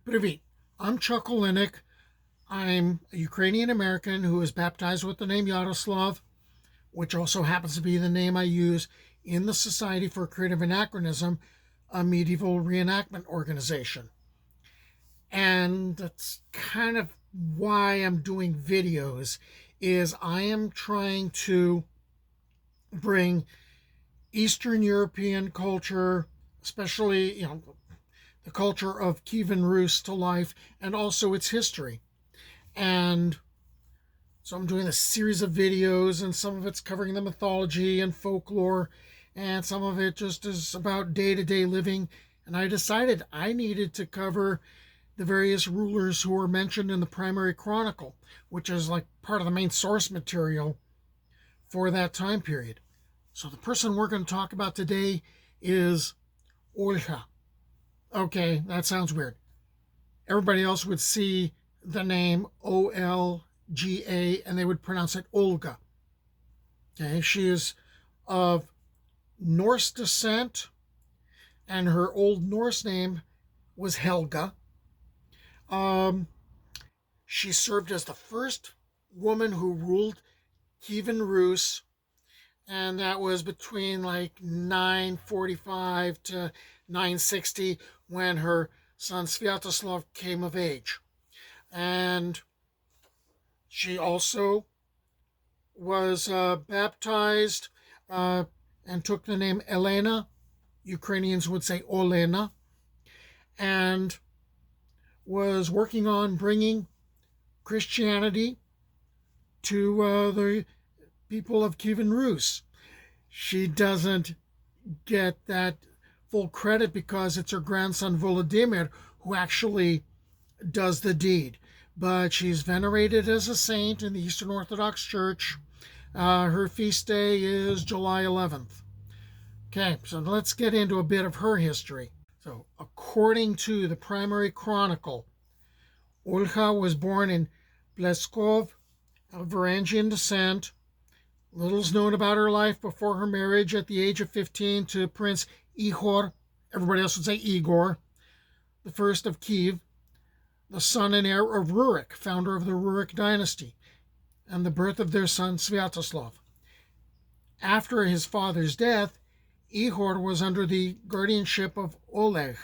Привет. I'm Chuck Olena. I'm a Ukrainian-American who was baptized with the name Yaroslav, which also happens to be the name I use in the Society for Creative Anachronism, a medieval reenactment organization. And that's kind of why I'm doing videos, is I am trying to bring Eastern European culture, especially, the culture of Kievan Rus to life, and also its history. And so I'm doing a series of videos, and some of it's covering the mythology and folklore, and some of it just is about day-to-day living. And I decided I needed to cover the various rulers who are mentioned in the primary chronicle, which is like part of the main source material for that time period. So the person we're going to talk about today is Olga. Okay, that sounds weird. Everybody else would see the name Olga and they would pronounce it Olga. Okay, she is of Norse descent, and her Old Norse name was Helga. She served as the first woman who ruled Kievan Rus, and that was between like 945 to 960 when her son Sviatoslav came of age. And she also was baptized and took the name Elena. Ukrainians would say Olena. And was working on bringing Christianity to the people of Kievan Rus. She doesn't get that full credit because it's her grandson Volodymyr who actually does the deed. But she's venerated as a saint in the Eastern Orthodox Church. Her feast day is July 11th. Okay, so let's get into a bit of her history. So, according to the primary chronicle, Olga was born in Pleskov, of Varangian descent. Little's known about her life before her marriage at the age of 15 to Prince Ihor, everybody else would say Igor, the first of Kyiv, the son and heir of Rurik, founder of the Rurik dynasty, and the birth of their son Sviatoslav. After his father's death, Ihor was under the guardianship of Oleg,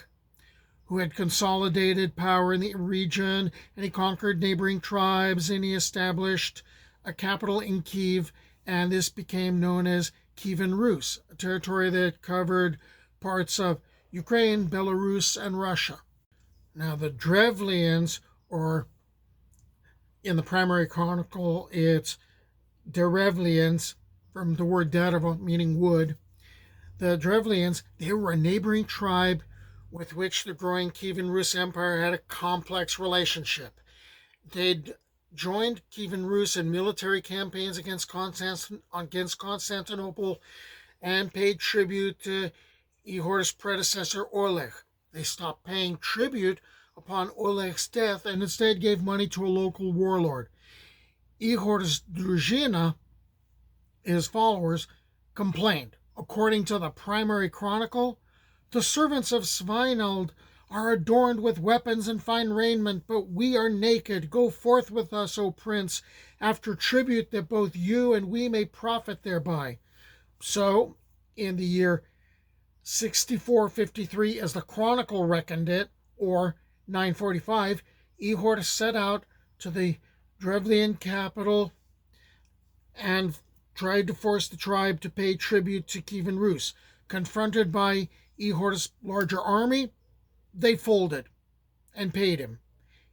who had consolidated power in the region, and he conquered neighboring tribes, and he established a capital in Kyiv, and this became known as Kievan Rus, a territory that covered parts of Ukraine, Belarus, and Russia. Now, the Drevlians, or in the primary chronicle, it's Derevlians, from the word derevo, meaning wood. The Drevlians, they were a neighboring tribe with which the growing Kievan Rus Empire had a complex relationship. They'd joined Kievan Rus in military campaigns against Constantinople and paid tribute to Ihor's predecessor Oleg. They stopped paying tribute upon Oleg's death and instead gave money to a local warlord. Ihor's Druzhina, his followers, complained. According to the primary chronicle, the servants of Sveinald are adorned with weapons and fine raiment, but we are naked. Go forth with us, O prince, after tribute, that both you and we may profit thereby. So, in the year 6453, as the chronicle reckoned it, or 945, Ihor set out to the Drevlian capital and tried to force the tribe to pay tribute to Kievan Rus. Confronted by Ihor's larger army, they folded and paid him.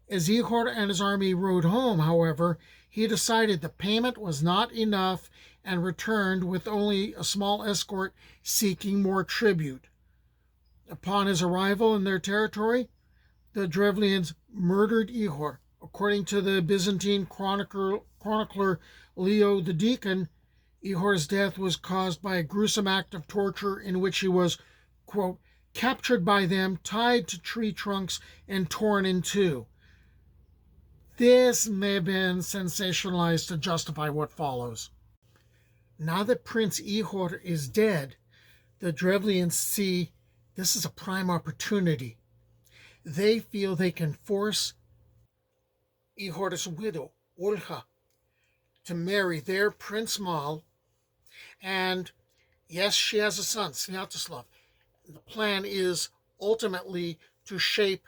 As Ihor and his army rode home, however, he decided the payment was not enough and returned with only a small escort seeking more tribute. Upon his arrival in their territory, the Drevlians murdered Ihor. According to the Byzantine chronicler Leo the Deacon, Ihor's death was caused by a gruesome act of torture in which he was, quote, captured by them, tied to tree trunks, and torn in two. This may have been sensationalized to justify what follows. Now that Prince Ihor is dead, the Drevlians see this is a prime opportunity. They feel they can force Ihor's widow, Olga, to marry their Prince Mal, and yes, she has a son, Sviatoslav. The plan is ultimately to shape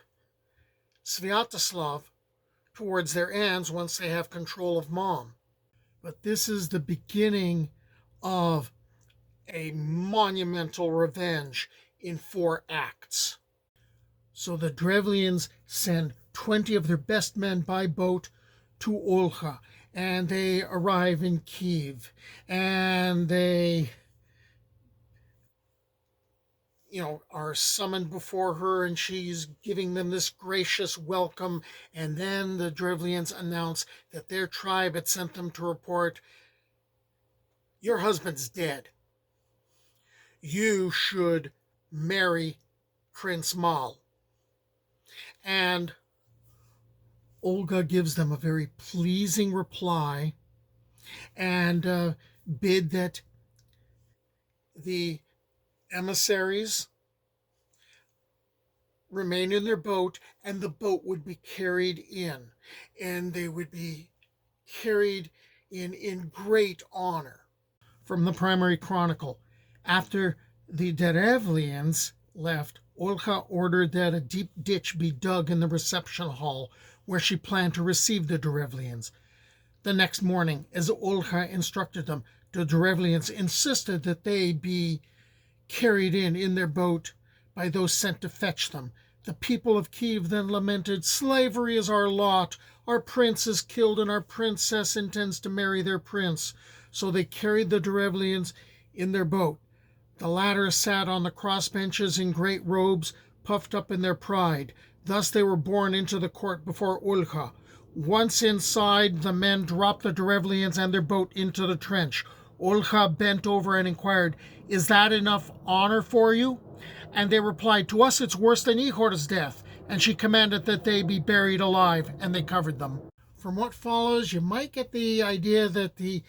Sviatoslav towards their ends once they have control of Mom. But this is the beginning of a monumental revenge in 4 acts. So the Drevlians send 20 of their best men by boat to Olga, and they arrive in Kyiv, and they are summoned before her, and she's giving them this gracious welcome. And then the Drevlians announce that their tribe had sent them to report, your husband's dead. You should marry Prince Mal. And Olga gives them a very pleasing reply and bid that the emissaries remain in their boat, and the boat would be carried in, and they would be carried in great honor. From the primary chronicle, after the Derevlians left, Olga ordered that a deep ditch be dug in the reception hall where she planned to receive the Derevlians. The next morning, as Olga instructed them, the Derevlians insisted that they be carried in their boat by those sent to fetch them. The people of Kyiv then lamented, slavery is our lot. Our prince is killed and our princess intends to marry their prince. So they carried the Derevlians in their boat. The latter sat on the crossbenches in great robes, puffed up in their pride. Thus they were borne into the court before Olga. Once inside, the men dropped the Derevlians and their boat into the trench. Olga bent over and inquired, is that enough honor for you? And they replied, to us it's worse than Ihor's death. And she commanded that they be buried alive, and they covered them. From what follows, you might get the idea that the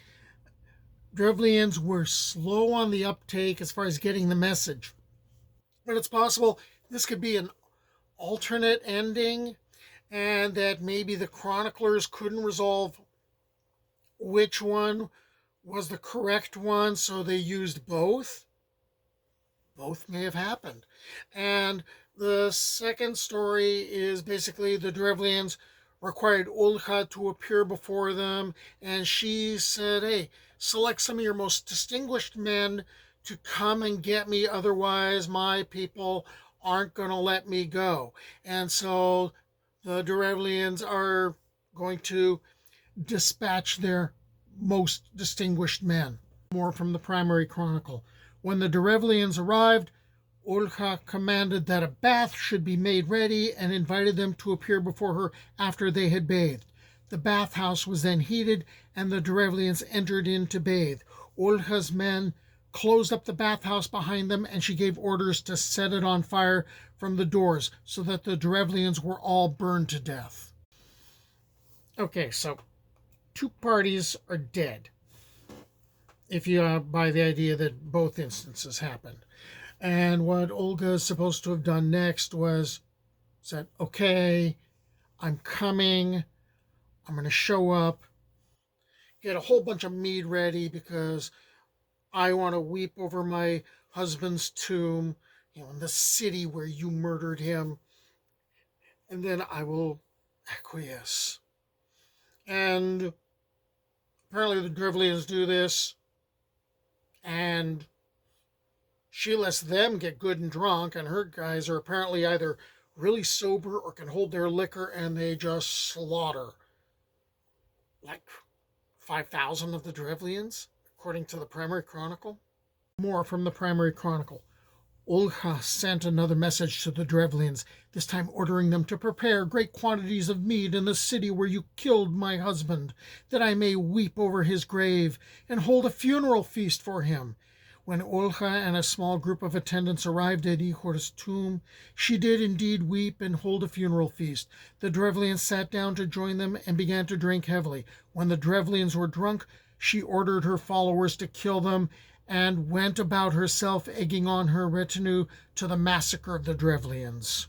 Drevlians were slow on the uptake as far as getting the message. But it's possible this could be an alternate ending, and that maybe the chroniclers couldn't resolve which one was the correct one, so they used both. Both may have happened. And the second story is basically the Drevlians required Olga to appear before them, and she said, hey, select some of your most distinguished men to come and get me, otherwise my people aren't going to let me go. And so the Derevlians are going to dispatch their most distinguished men. More from the primary chronicle. When the Derevlians arrived, Olga commanded that a bath should be made ready and invited them to appear before her after they had bathed. The bathhouse was then heated, and the Derevlians entered in to bathe. Olga's men closed up the bathhouse behind them, and she gave orders to set it on fire from the doors, so that the Derevlians were all burned to death. Okay, so 2 parties are dead, if you buy the idea that both instances happened. And what Olga is supposed to have done next was said, okay, I'm coming, I'm going to show up, get a whole bunch of mead ready because I want to weep over my husband's tomb, in the city where you murdered him, and then I will acquiesce. And apparently the Drevlians do this, and she lets them get good and drunk, and her guys are apparently either really sober or can hold their liquor, and they just slaughter like 5,000 of the Drevlians, according to the primary chronicle. More from the primary chronicle. Olga sent another message to the Drevlians, this time ordering them to prepare great quantities of mead in the city where you killed my husband, that I may weep over his grave and hold a funeral feast for him. When Olga and a small group of attendants arrived at Ihor's tomb, she did indeed weep and hold a funeral feast. The Drevlians sat down to join them and began to drink heavily. When the Drevlians were drunk, she ordered her followers to kill them, and went about herself egging on her retinue to the massacre of the Drevlians.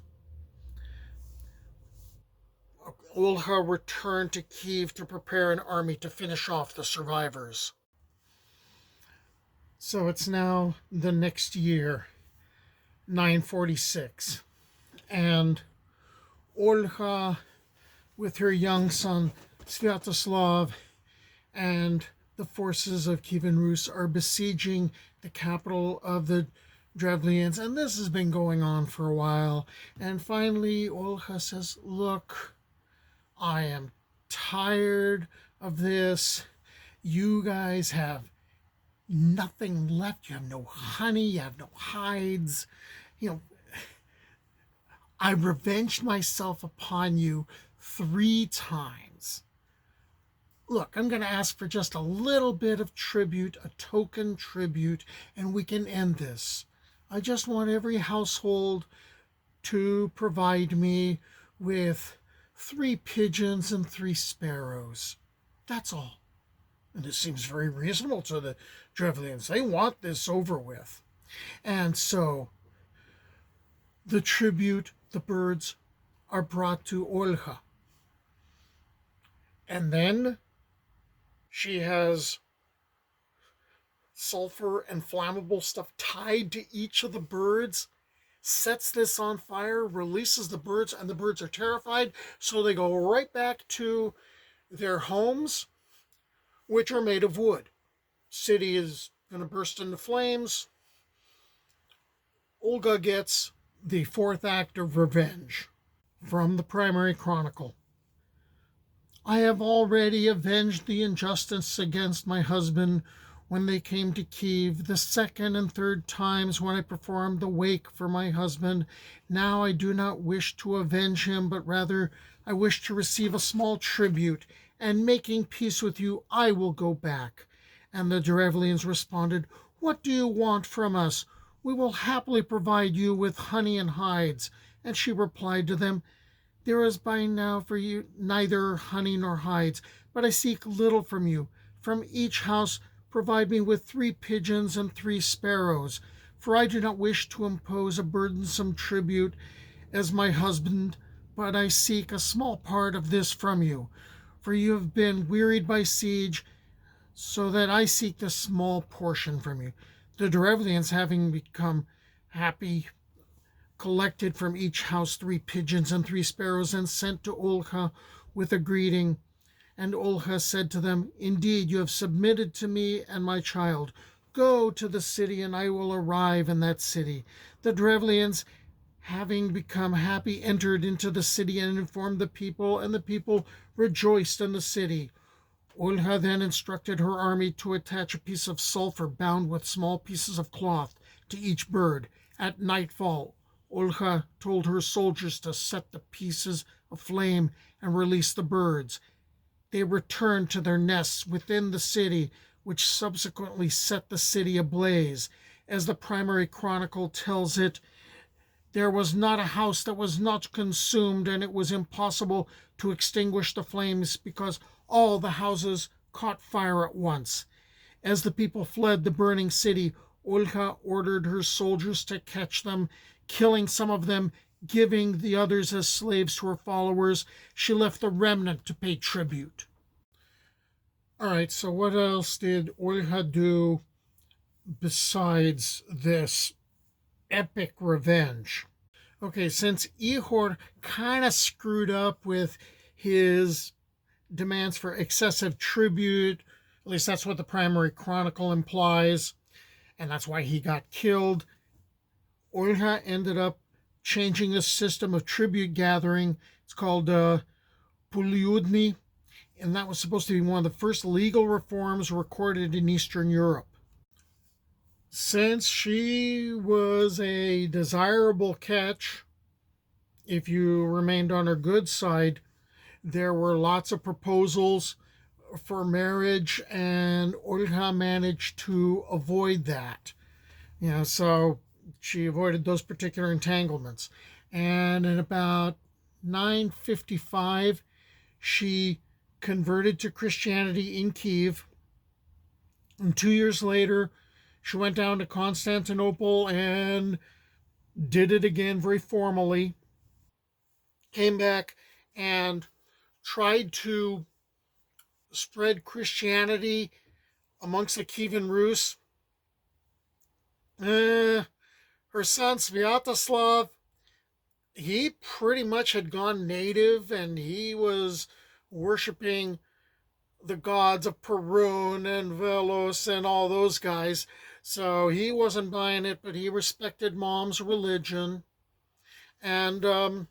Olga returned to Kyiv to prepare an army to finish off the survivors. So it's now the next year, 946, and Olga, with her young son Sviatoslav and the forces of Kievan Rus, are besieging the capital of the Drevlians, and this has been going on for a while. And finally, Olga says, "Look, I am tired of this. You guys have nothing left. You have no honey, you have no hides. You know, I revenged myself upon you 3 times. Look, I'm going to ask for just a little bit of tribute, a token tribute, and we can end this. I just want every household to provide me with 3 pigeons and 3 sparrows. That's all." And it seems very reasonable to the Drevlians. They want this over with. And so the tribute, the birds, are brought to Olga. And then she has sulfur and flammable stuff tied to each of the birds, sets this on fire, releases the birds, and the birds are terrified. So they go right back to their homes, which are made of wood. City is going to burst into flames. Olga gets the 4th act of revenge from the primary chronicle. "I have already avenged the injustice against my husband when they came to Kyiv, the 2nd and 3rd times when I performed the wake for my husband. Now I do not wish to avenge him, but rather I wish to receive a small tribute, and making peace with you, I will go back." And the Drevlians responded, "What do you want from us? We will happily provide you with honey and hides." And she replied to them, "There is by now for you neither honey nor hides, but I seek little from you. From each house provide me with 3 pigeons and 3 sparrows, for I do not wish to impose a burdensome tribute as my husband, but I seek a small part of this from you. For you have been wearied by siege, so that I seek this small portion from you." The Drevlians, having become happy, collected from each house 3 pigeons and 3 sparrows, and sent to Olga with a greeting. And Olga said to them, "Indeed, you have submitted to me and my child. Go to the city, and I will arrive in that city." The Drevlians, having become happy, entered into the city and informed the people, and the people rejoiced in the city. Olga then instructed her army to attach a piece of sulfur bound with small pieces of cloth to each bird. At nightfall, Olga told her soldiers to set the pieces aflame and release the birds. They returned to their nests within the city, which subsequently set the city ablaze. As the primary chronicle tells it, there was not a house that was not consumed, and it was impossible to extinguish the flames because all the houses caught fire at once. As the people fled the burning city, Olga ordered her soldiers to catch them, killing some of them, giving the others as slaves to her followers. She left the remnant to pay tribute. All right, so what else did Olga do besides this epic revenge? Okay, since Ihor kind of screwed up with his demands for excessive tribute, at least that's what the primary chronicle implies, and that's why he got killed, Olga ended up changing the system of tribute gathering. It's called Puliudny, and that was supposed to be one of the first legal reforms recorded in Eastern Europe. Since she was a desirable catch, if you remained on her good side, there were lots of proposals for marriage, and Olga managed to avoid that. So she avoided those particular entanglements. And in about 955, she converted to Christianity in Kyiv. And 2 years later, she went down to Constantinople and did it again very formally. Came back and tried to spread Christianity amongst the Kievan Rus. Her son Sviatoslav, he pretty much had gone native, and he was worshiping the gods of Perun and Velos and all those guys. So he wasn't buying it, but he respected mom's religion. And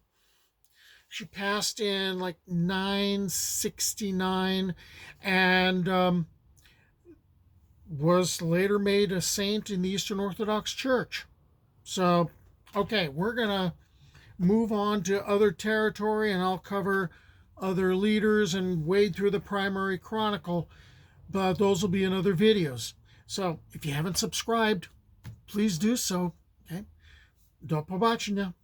she passed in like 969, and was later made a saint in the Eastern Orthodox Church. So, okay, we're going to move on to other territory, and I'll cover other leaders and wade through the primary chronicle, but those will be in other videos. So if you haven't subscribed, please do so. Okay, do побачення.